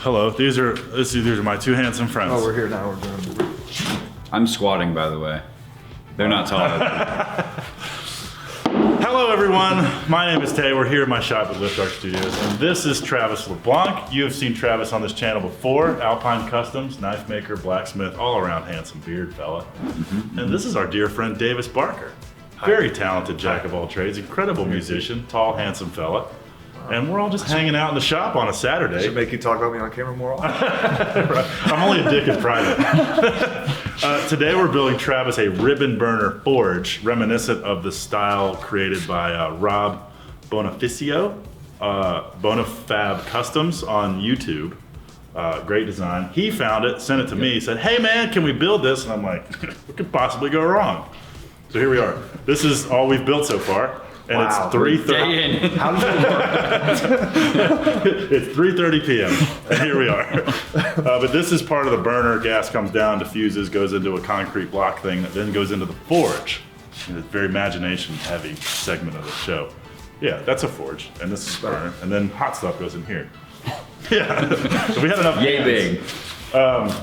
Hello. These are my two handsome friends. Oh, we're here now. We're doing. I'm squatting, by the way. They're not taller. Hello, everyone. My name is Tay. We're here at my shop at Lift Arc Studios, and this is Travis LeBlanc. You have seen Travis on this channel before. Alpine Customs, knife maker, blacksmith, all around handsome beard fella. And this is our dear friend Davis Barker. Very talented jack of all trades, incredible musician, tall, handsome fella. And we're all just hanging out in the shop on a Saturday. Should make you talk about me on camera more often. Right. I'm only a dick in private. Today we're building Travis a ribbon burner forge, reminiscent of the style created by Rob Bonifacio, Bonifab Customs on YouTube. Great design. He found it, sent it to me, said, "Hey man, can we build this?" And I'm like, what could possibly go wrong? So here we are. This is all we've built so far. And wow. It's 3:30. How does it work? It's 3:30 p.m. and here we are. But this is part of the burner. Gas comes down, diffuses, goes into a concrete block thing that then goes into the forge. And it's a very imagination-heavy segment of the show. Yeah, that's a forge, and this is burner, and then hot stuff goes in here. Yeah, so we had enough. Yay big.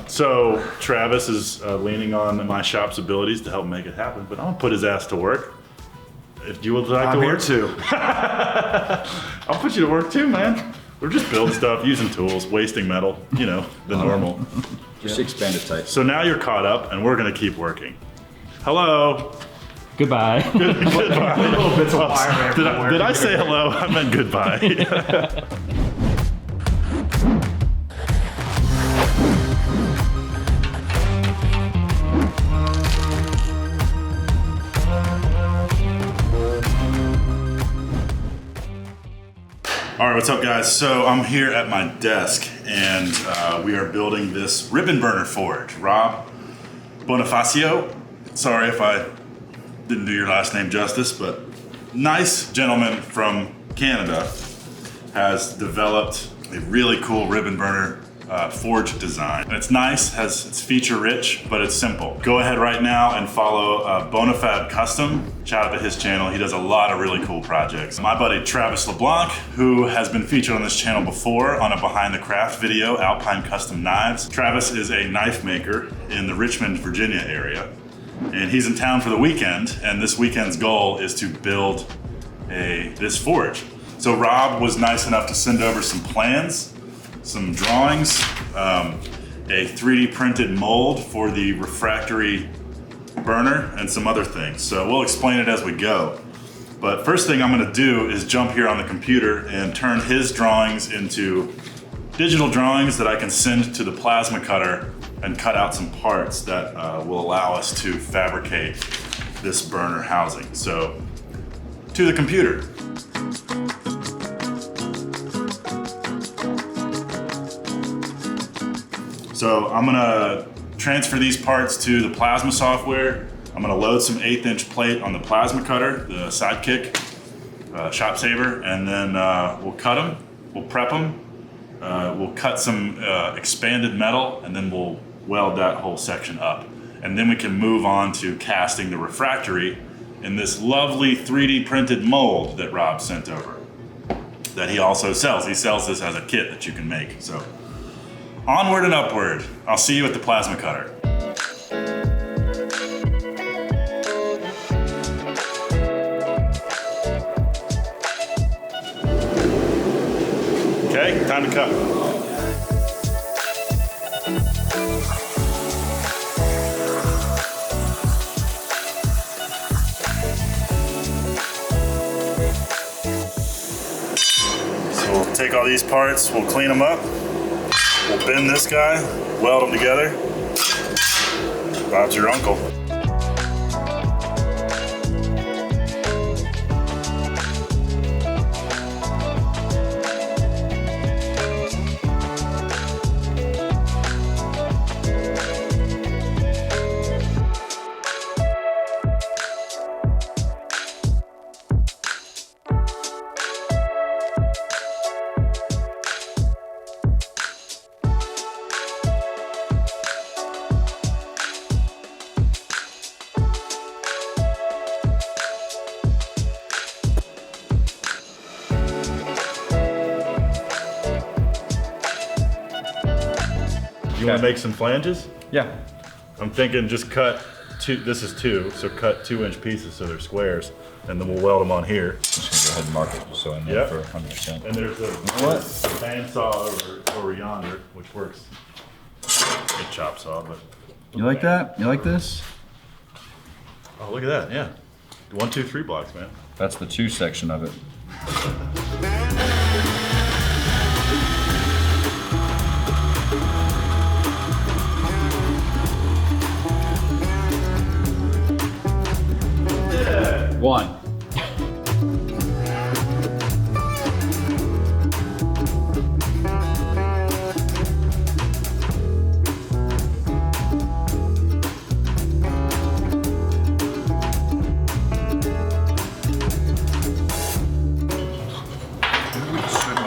So Travis is leaning on my shop's abilities to help make it happen, but I'm gonna put his ass to work. If you would like to work too. I'll put you to work too, man. We're just building stuff, using tools, wasting metal, you know, the normal. Just expand it tight. So now you're caught up and we're gonna keep working. Hello. Goodbye. Goodbye. Little bits of wire Did I say hello? I meant goodbye. All right, what's up guys? So I'm here at my desk and we are building this ribbon burner forge. Rob Bonifacio, sorry if I didn't do your last name justice, but nice gentleman from Canada has developed a really cool ribbon burner forge design. And it's nice, it's feature rich, but it's simple. Go ahead right now and follow Bonifab Custom. Shout out to his channel. He does a lot of really cool projects. My buddy Travis LeBlanc, who has been featured on this channel before on a behind the craft video, Alpine Custom Knives. Travis is a knife maker in the Richmond, Virginia area. And he's in town for the weekend, and this weekend's goal is to build this forge. So Rob was nice enough to send over some plans, some drawings, a 3D printed mold for the refractory burner, and some other things. So we'll explain it as we go. But first thing I'm gonna do is jump here on the computer and turn his drawings into digital drawings that I can send to the plasma cutter and cut out some parts that will allow us to fabricate this burner housing. So to the computer. So I'm gonna transfer these parts to the plasma software. I'm gonna load some 1/8" plate on the plasma cutter, the Sidekick Shop Saver, and then we'll cut them, we'll prep them, we'll cut some expanded metal, and then we'll weld that whole section up. And then we can move on to casting the refractory in this lovely 3D printed mold that Rob sent over, that he also sells. He sells this as a kit that you can make. So onward and upward. I'll see you at the plasma cutter. Okay, time to cut. So we'll take all these parts, we'll clean them up. We'll bend this guy, weld them together. Bob's your uncle. You want to make some flanges? Yeah. I'm thinking just cut two. This is 2, so cut 2-inch pieces so they're squares, and then we'll weld them on here. Just gonna go ahead and mark it so I know Yep. for 100%. And there's a bandsaw over yonder, which works. A chop saw, but. You like that? You like this? Oh, look at that! Yeah, 1, 2, 3 blocks, man. That's the 2 section of it. One.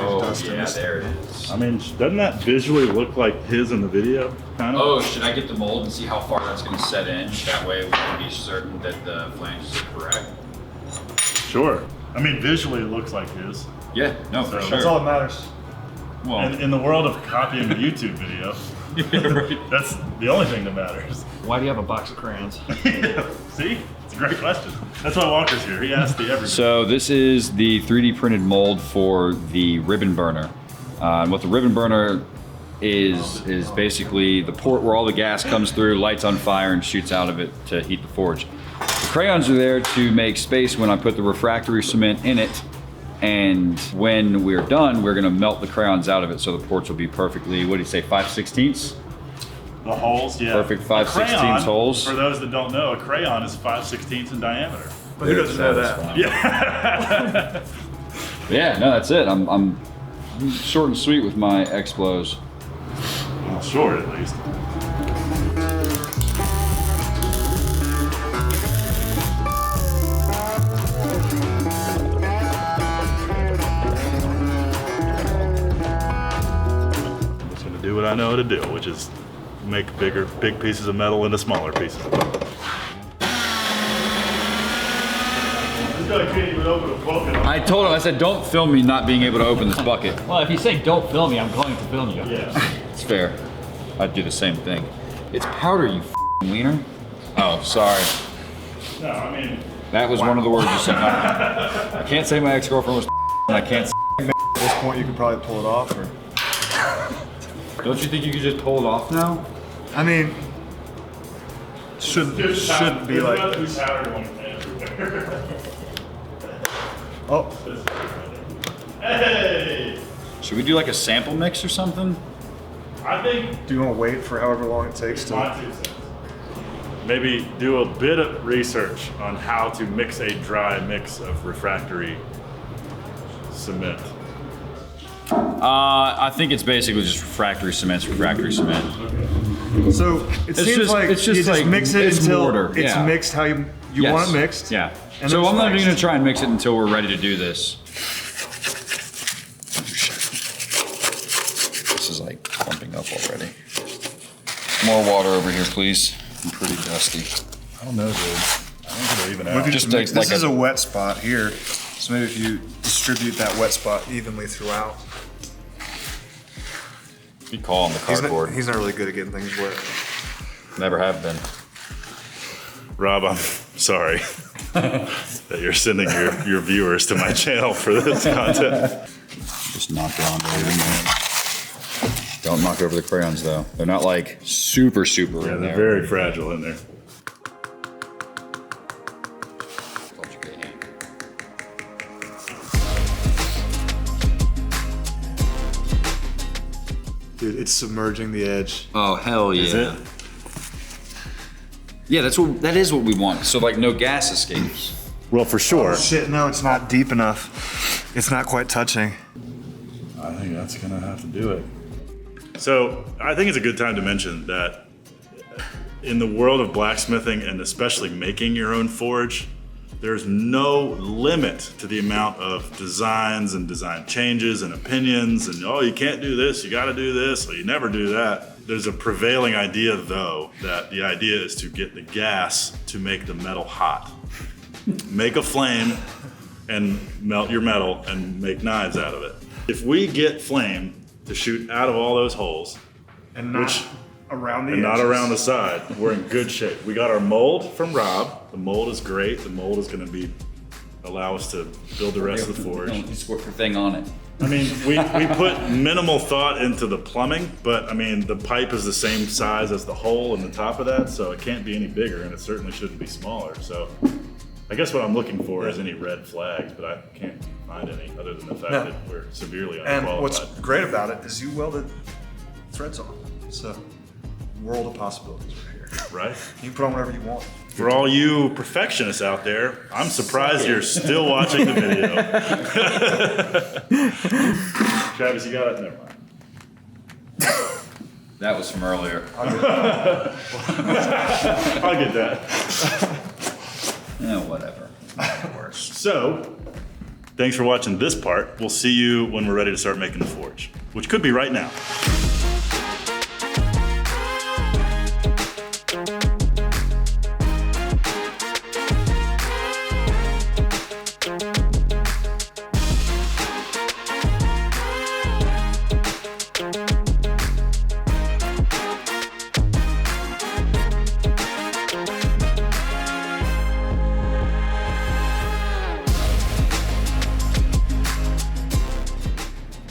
Oh, yeah, there it is. I mean, doesn't that visually look like his in the video? Kind of. Oh, should I get the mold and see how far that's going to set in? That way we can be certain that the flanges are correct. Sure. I mean, visually it looks like his. Yeah, no, for sure. That's all that matters. Well, And in the world of copying a YouTube video, that's the only thing that matters. Why do you have a box of crayons? See? It's a great question. That's why Walker's here. He asked the everything. so this is the 3D printed mold for the ribbon burner. And what the ribbon burner is basically the port where all the gas comes through, lights on fire, and shoots out of it to heat the forge. The crayons are there to make space when I put the refractory cement in it. And when we're done, we're gonna melt the crayons out of it so the ports will be perfectly, what do you say, 5/16? The holes, yeah. Perfect A 5/16 crayon, holes. For those that don't know, a crayon is 5/16 in diameter. But who doesn't know that? Yeah. Yeah, no, that's it. I'm short and sweet with my explos. Well, short at least. I'm just gonna do what I know how to do, which is make big pieces of metal into smaller pieces of metal. This guy can't even open a bucket. I told him, I said, don't film me not being able to open this bucket. Well, if you say don't film me, I'm going to film you. Yeah. It's fair. I'd do the same thing. It's powder, you f***ing wiener. Oh, sorry. No, I mean, That was one of the words you said. I can't say my ex-girlfriend was and I can't. At this point, you could probably pull it off, or Don't you think you could just pull it off now? I mean, shouldn't be like this. Oh, Hey! Should we do like a sample mix or something? I think do you want to wait for however long it takes to? my 2 cents. Maybe do a bit of research on how to mix a dry mix of refractory cement. I think it's basically just refractory cement. So it It's seems just- like it's just you just like- mix it it's until mortar, it's yeah. mixed how you Yes. want it mixed. Yeah. And So then I'm not even sliced. gonna try and mix it until we're ready to do this. This is like clumping up already. More water over here, please. I'm pretty dusty. I don't know, dude. I don't think it'll even Maybe out. Just mix- like this is a- a wet spot here, so maybe if you distribute that wet spot evenly throughout. Good call on the cardboard. He's not really good at getting things wet. Never have been. Rob, I'm sorry that you're sending your viewers to my channel for this content. Just knock it on there. Don't knock over the crayons though. They're not like super Yeah, in they're there. very fragile in there. Dude, it's submerging the edge. Oh hell yeah! Is it? Yeah, that is what we want. So like no gas escapes. Well, for sure. Shit, no, it's not deep enough. It's not quite touching. I think that's gonna have to do it. So I think it's a good time to mention that in the world of blacksmithing and especially making your own forge, there's no limit to the amount of designs and design changes and opinions and, oh, you can't do this, you gotta do this, or you never do that. There's a prevailing idea though, that the idea is to get the gas to make the metal hot. Make a flame and melt your metal and make knives out of it. If we get flame to shoot out of all those holes, And not, which around the and not edges. around the side. We're in good shape. We got our mold from Rob. The mold is great. The mold is going to allow us to build the rest of the forge. Don't just work the thing on it. I mean, we put minimal thought into the plumbing, but I mean, the pipe is the same size as the hole in the top of that, so it can't be any bigger, and it certainly shouldn't be smaller. So I guess what I'm looking for is any red flags, but I can't find any other than the fact that we're severely And underqualified. what's great about it is you welded threads on. So, world of possibilities right here. Right? You can put on whatever you want. For all you perfectionists out there, I'm surprised you're still watching the video. Travis, you got it? Never mind. That was from earlier. I'll get that. Whatever. Worse. So, thanks for watching this part. We'll see you when we're ready to start making the forge, which could be right now.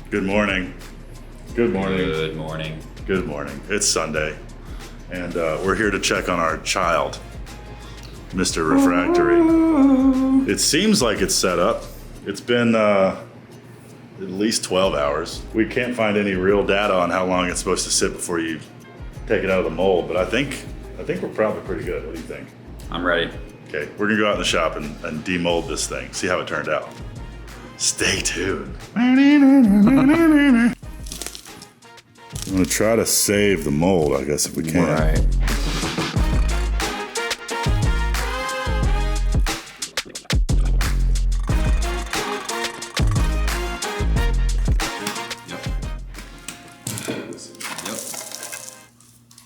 Good morning. Good morning. Good morning. Good morning. It's Sunday, and we're here to check on our child, Mr. Refractory. It seems like it's set up. It's been at least 12 hours. We can't find any real data on how long it's supposed to sit before you take it out of the mold, but I think we're probably pretty good. What do you think? I'm ready. Okay, we're gonna go out in the shop and demold this thing, see how it turned out. Stay tuned. I'm gonna try to save the mold, I guess, if we can. Right.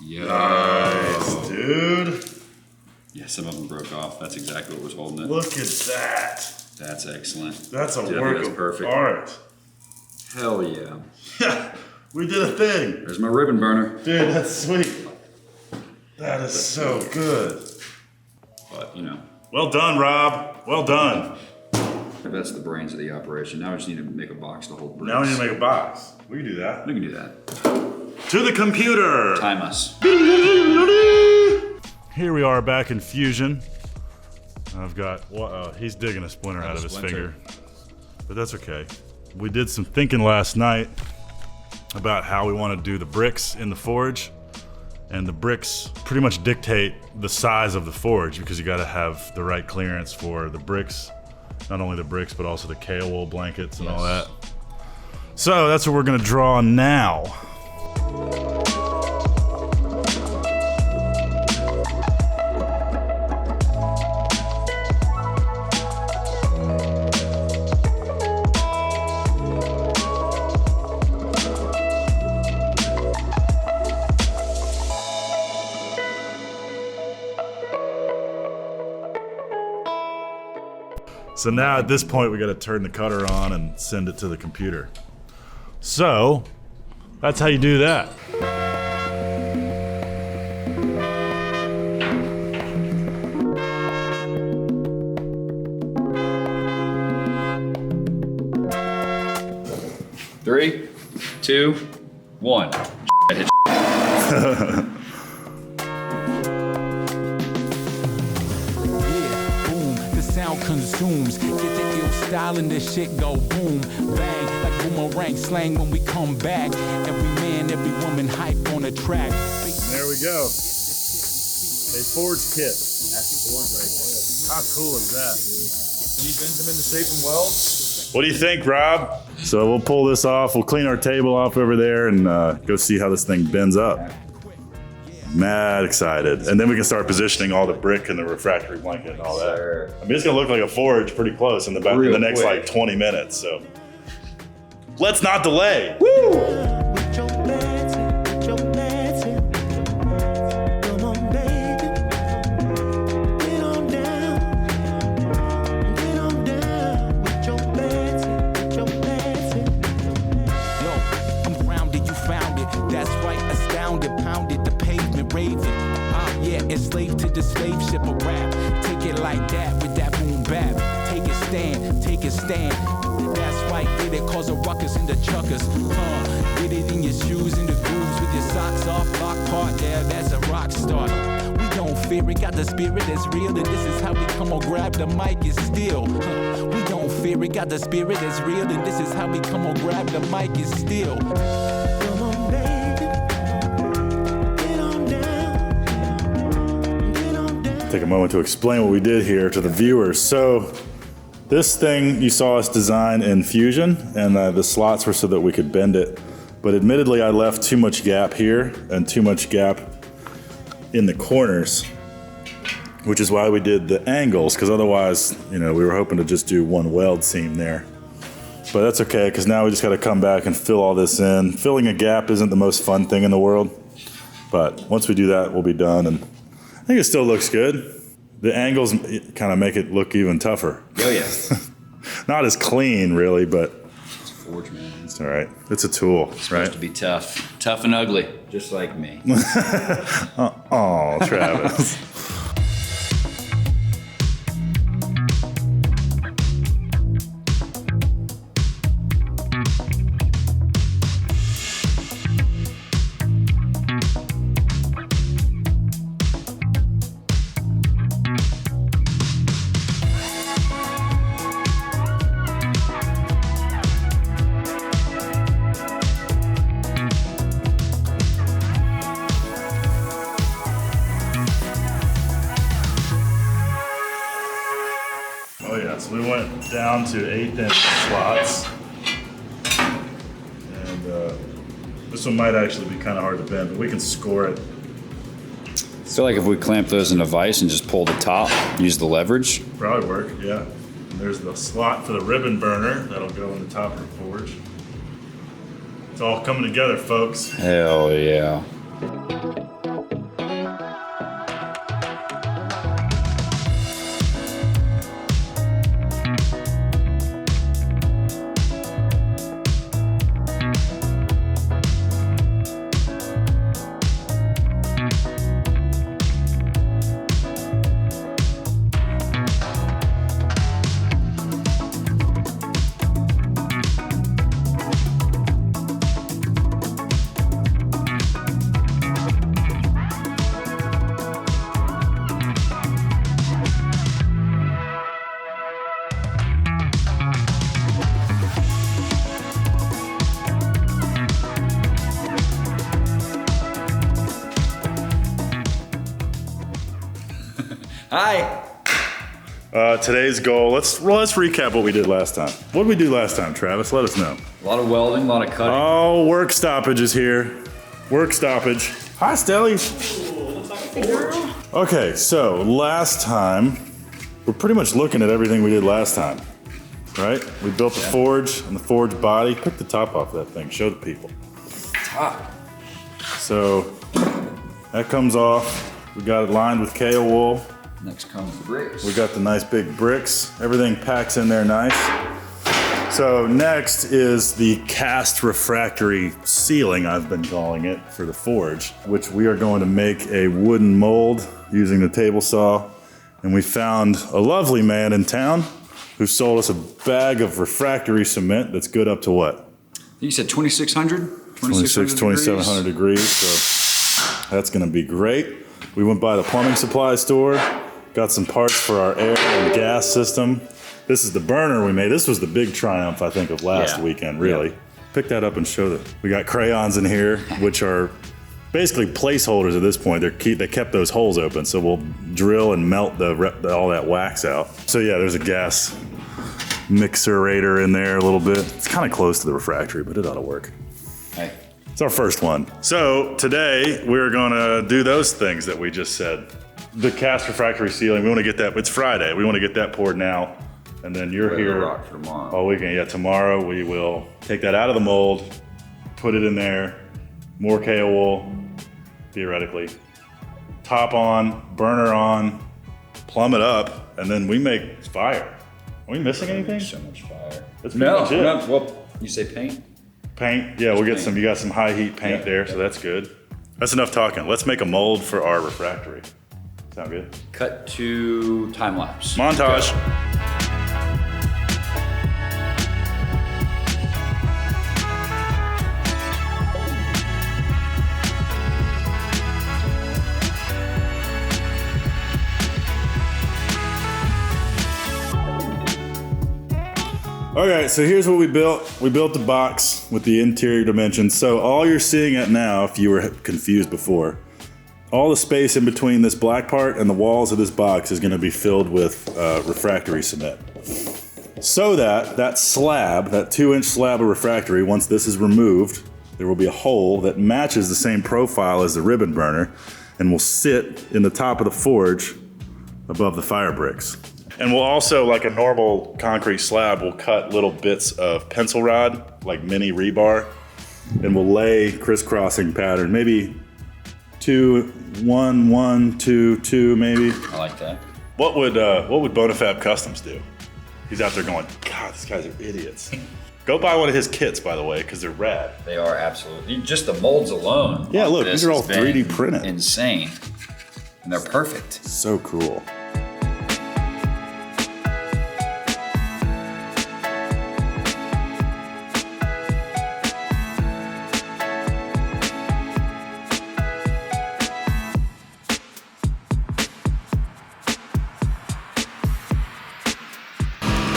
Yep. Nice, dude. Yeah, some of them broke off. That's exactly what was holding it. Look at that. That's excellent. That's a Dude, work that's of perfect. art. Hell yeah. Yeah, we did a thing. There's my ribbon burner. Dude, that's sweet. That is so good. But, Well done, Rob. Well done. that's the brains of the operation. Now we just need to make a box to hold bricks. Now we need to make a box. We can do that. We can do that. To the computer. Time us. Here we are back in Fusion. I've got, he's digging a splinter out of his finger. But that's okay. We did some thinking last night about how we want to do the bricks in the forge. And the bricks pretty much dictate the size of the forge because you got to have the right clearance for the bricks. Not only the bricks, but also the kale wool blankets and all that. So that's what we're going to draw now. So now at this point, we got to turn the cutter on and send it to the computer. So that's how you do that. Three, two, one. Consumes, get the ill style and this shit go boom, bang, like boomerang slang when we come back. Every man, every woman hype on the track. There we go. A forge kit. That's the forge right there. How cool is that? You bend them into shape and weld. What do you think, Rob? So we'll pull this off. We'll clean our table off over there and go see how this thing bends up. Mad excited. And then we can start positioning all the brick and the refractory blanket and all that. Sure. I mean, it's gonna look like a forge pretty close in the next quick. like 20 minutes. So let's not delay. Woo! That's right, astounded, pounded the pavement, raving. Yeah, enslaved to the slave ship of rap. Take it like that with that boom bap. Take it stand, take it stand. That's right, get it, cause a ruckus in the chuckers. Get it in your shoes, in the grooves, with your socks off, lock part, yeah, that's a rock star. We don't fear it, got the spirit that's real, and this is how we come on, grab the mic and steal. We don't fear it, got the spirit that's real, and this is how we come on, grab the mic and steal. Come on, baby, get on down, get on down. Take a moment to explain what we did here to the viewers. So this thing you saw us design in Fusion, and the slots were so that we could bend it. But admittedly, I left too much gap here and too much gap in the corners, which is why we did the angles, because otherwise, you know, we were hoping to just do one weld seam there. But that's okay, because now we just got to come back and fill all this in. Filling a gap isn't the most fun thing in the world, but once we do that, we'll be done, and I think it still looks good. The angles kind of make it look even tougher. Oh yeah. Not as clean, really, but It's a forge, man. it's all right. It's a tool, It's right? supposed to be tough. Tough and ugly, just like me. Oh, Travis. Oh yeah, so we went down to 1/8" slots. And this one might actually be kind of hard to bend, but we can score it. I feel like if we clamp those in a vise and just pull the top, use the leverage. Probably work, yeah. And there's the slot for the ribbon burner that'll go in the top of the forge. It's all coming together, folks. Hell yeah. Hi. Today's goal, let's recap what we did last time. What did we do last time, Travis? Let us know. A lot of welding, a lot of cutting. Oh, work stoppage is here. Work stoppage. Hi, Stelly. Okay, so last time, we're pretty much looking at everything we did last time, right? We built the forge and the forge body. Pick the top off that thing, show the people. Top. So that comes off. We got it lined with KO wool. Next comes the bricks. We got the nice big bricks. Everything packs in there nice. So next is the cast refractory ceiling, I've been calling it, for the forge, which we are going to make a wooden mold using the table saw. And we found a lovely man in town who sold us a bag of refractory cement that's good up to what? You said 2,600? 2,700 degrees. So that's gonna be great. We went by the plumbing supply store, got some parts for our air and gas system. This is the burner we made. This was the big triumph, I think, of last weekend, really. Yeah. Pick that up and show that. We got crayons in here, which are basically placeholders at this point. They kept those holes open, so we'll drill and melt all that wax out. So yeah, there's a gas mixerator in there a little bit. It's kind of close to the refractory, but it ought to work. Hey. It's our first one. So today we're gonna do those things that we just said. The cast refractory ceiling, we wanna get that, it's Friday. We wanna get that poured now. And then you're Ready to here rock for tomorrow. all weekend. Yeah, tomorrow we will take that out of the mold, put it in there, more KO wool, theoretically. Top on, burner on, plumb it up, and then we make fire. Are we missing anything? So much fire. That's pretty much it. Well, you say paint? Paint? Yeah, we'll get some, you got some high heat paint there, so that's good. That's enough talking. Let's make a mold for our refractory. Sound good? Cut to time lapse. Montage. Okay, so here's what we built. We built the box with the interior dimensions. So all you're seeing it now, if you were confused before, all the space in between this black part and the walls of this box is gonna be filled with refractory cement. So that slab, that 2-inch slab of refractory, once this is removed, there will be a hole that matches the same profile as the ribbon burner and will sit in the top of the forge above the fire bricks. And we'll also, like a normal concrete slab, we'll cut little bits of pencil rod, like mini rebar, and we'll lay crisscrossing pattern, maybe 2, 1, 1, 2, 2, maybe. I like that. What would Bonafab Customs do? He's out there going, God, these guys are idiots. Go buy one of his kits, by the way, because they're rad. They are absolutely, just the molds alone. Yeah, look, this these are all has been 3D printed. Insane. And they're perfect. So cool.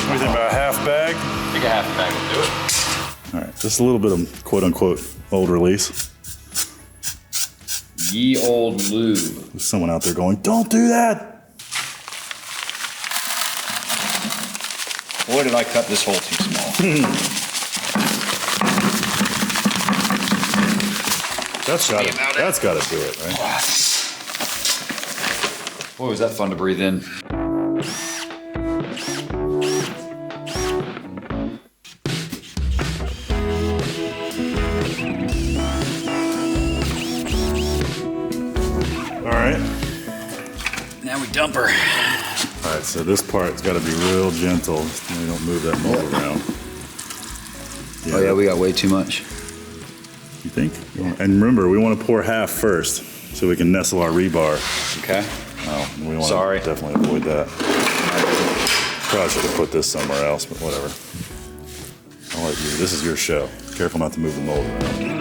What do you think about a half bag? I think a half bag will do it. All right, just a little bit of quote unquote old release. Ye old lube. There's someone out there going, don't do that. Boy, did I cut this hole too small. That's gotta do it, right? Boy, was that fun to breathe in. All right. Now we dump her. All right, so this part's gotta be real gentle. So we don't move that mold around. Oh yeah, we got way too much. You think? And remember, we want to pour half first so we can nestle our rebar. Okay. Oh, we want Sorry. to definitely avoid that. Probably should have put this somewhere else, but whatever. I'll let you. This is your show. Careful not to move the mold around.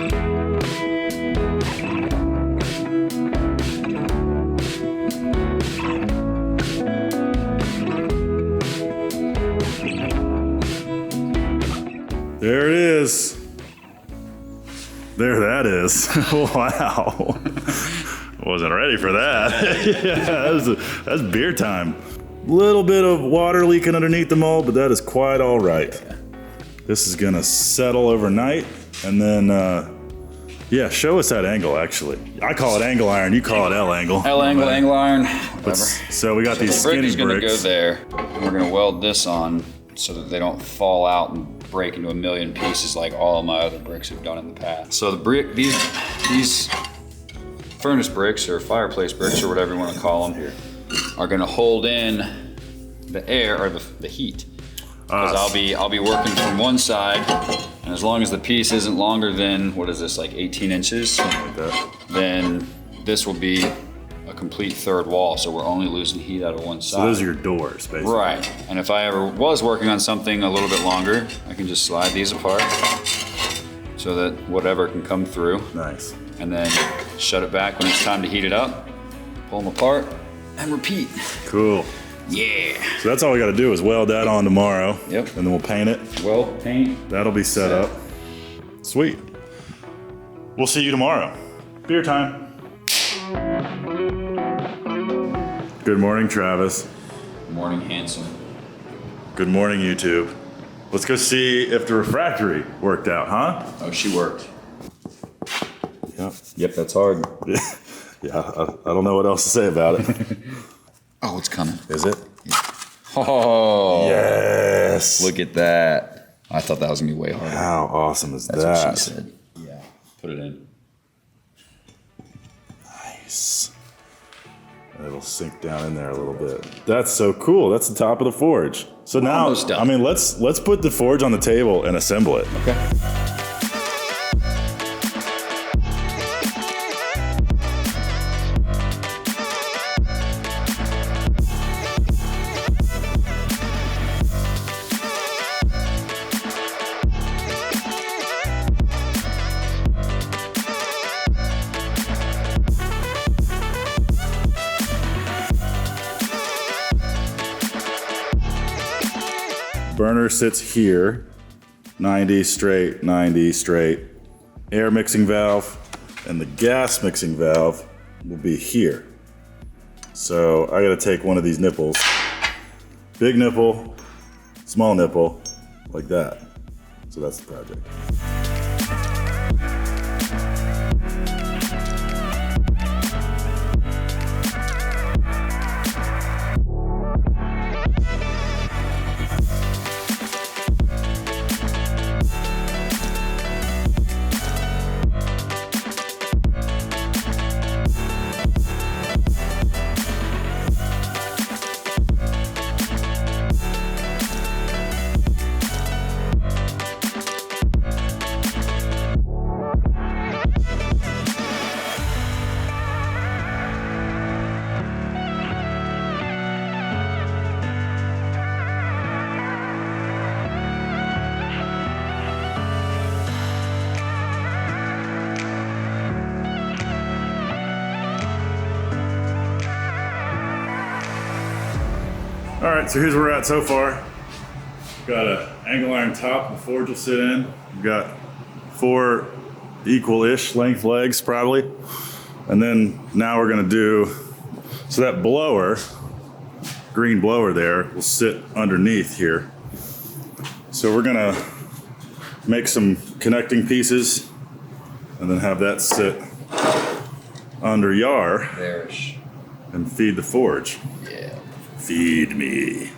There it is. There that is. Wow. Wasn't ready for that. Yeah, that's beer time. Little bit of water leaking underneath the mold, but that is quite all right. This is gonna settle overnight, and then, yeah, show us that angle, actually. I call it angle iron, you call it L angle. L angle, angle iron, whatever. So we got these The brick skinny is gonna bricks. go there, and we're gonna weld this on so that they don't fall out and break into a million pieces like all of my other bricks have done in the past. So the brick, these furnace bricks or fireplace bricks or whatever you want to call them are going to hold in the air or the heat. Because I'll be working from one side, and as long as the piece isn't longer than, what is this, like 18 inches? Something like that. Then this will be a complete third wall, so we're only losing heat out of one side. So those are your doors, basically. Right, and if I ever was working on something a little bit longer, I can just slide these apart so that whatever can come through. Nice. And then shut it back when it's time to heat it up, pull them apart, and repeat. Cool. Yeah. So that's all we got to do is weld that on tomorrow. Yep. And then we'll paint it. Weld, paint. That'll be set up. Sweet. We'll see you tomorrow. Beer time. Good morning, Travis. Morning, handsome. Good morning, YouTube. Let's go see if the refractory worked out, huh? Oh, she worked. Yep. Yep, that's hard. Yeah, I don't know what else to say about it. Oh, it's coming. Is it? Oh. Yes. Look at that. I thought that was gonna be way harder. How awesome is That's that? what she said. Yeah. Put it in. Nice. It'll sink down in there a little bit. That's so cool. That's the top of the forge. So now, Almost done. I mean, let's put the forge on the table and assemble it. Okay. burner sits here, 90 straight, 90 straight. Air mixing valve and the gas mixing valve will be here. So I gotta take one of these nipples, big nipple, small nipple, like that. So that's the project. All right, so here's where we're at so far. Got an angle iron top the forge will sit in. We've got 4 equal-ish length legs probably. And then now we're gonna do, so that blower, green blower there, will sit underneath here. So we're gonna make some connecting pieces and then have that sit under yar There-ish. and feed the forge. Yeah. Feed me.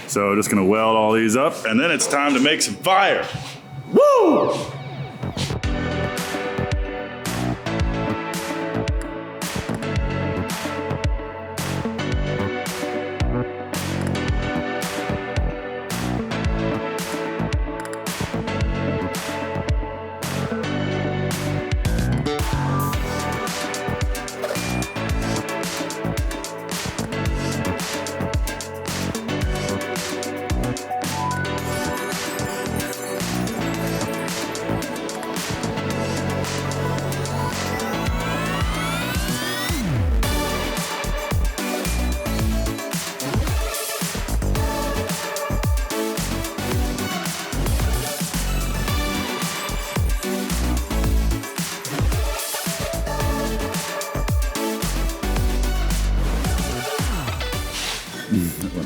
So just gonna weld all these up and then it's time to make some fire. Woo!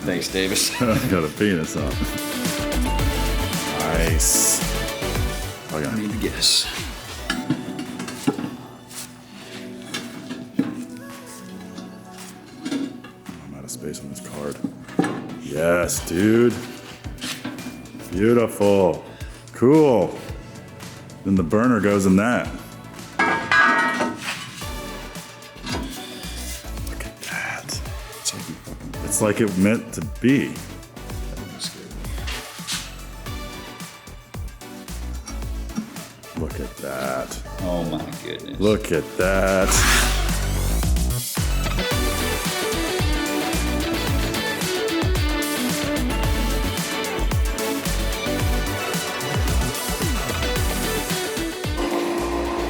Thanks, Davis. Got a penis on. Nice. Oh, yeah. I need to guess. I'm out of space on this card. Yes, dude. Beautiful. Cool. Then the burner goes in that. Look at that. It's like it meant to be. Look at that. Oh my goodness. Look at that.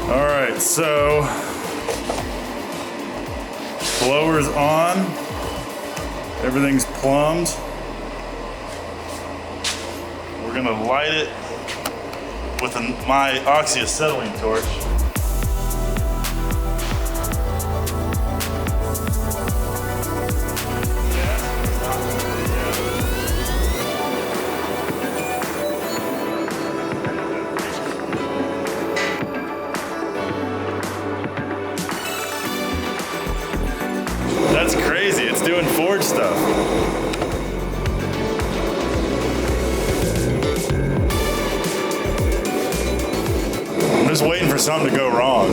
All right, so blower's on. Everything's plumbed. We're gonna light it with my oxyacetylene torch. That's crazy, it's doing forge stuff. I'm just waiting for something to go wrong.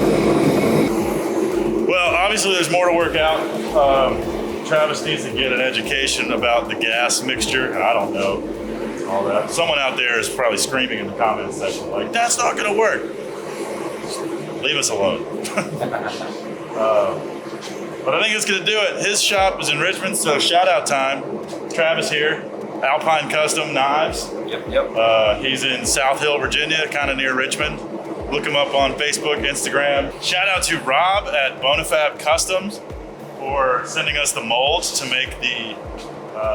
Well, obviously there's more to work out. Travis needs to get an education about the gas mixture, and I don't know all that. Someone out there is probably screaming in the comments section like, that's not gonna work. Leave us alone. But I think it's gonna do it. His shop is in Richmond, so shout out time. Travis here, Alpine Custom Knives. Yep. He's in South Hill, Virginia, kind of near Richmond. Look him up on Facebook, Instagram. Shout out to Rob at Bonifab Customs for sending us the molds to make the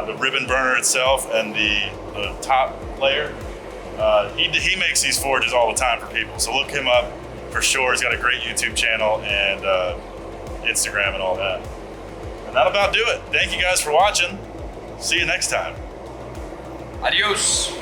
the ribbon burner itself and the top layer. He makes these forges all the time for people, so look him up for sure. He's got a great YouTube channel and Instagram and all that. And that'll about do it. Thank you guys for watching. See you next time. Adios.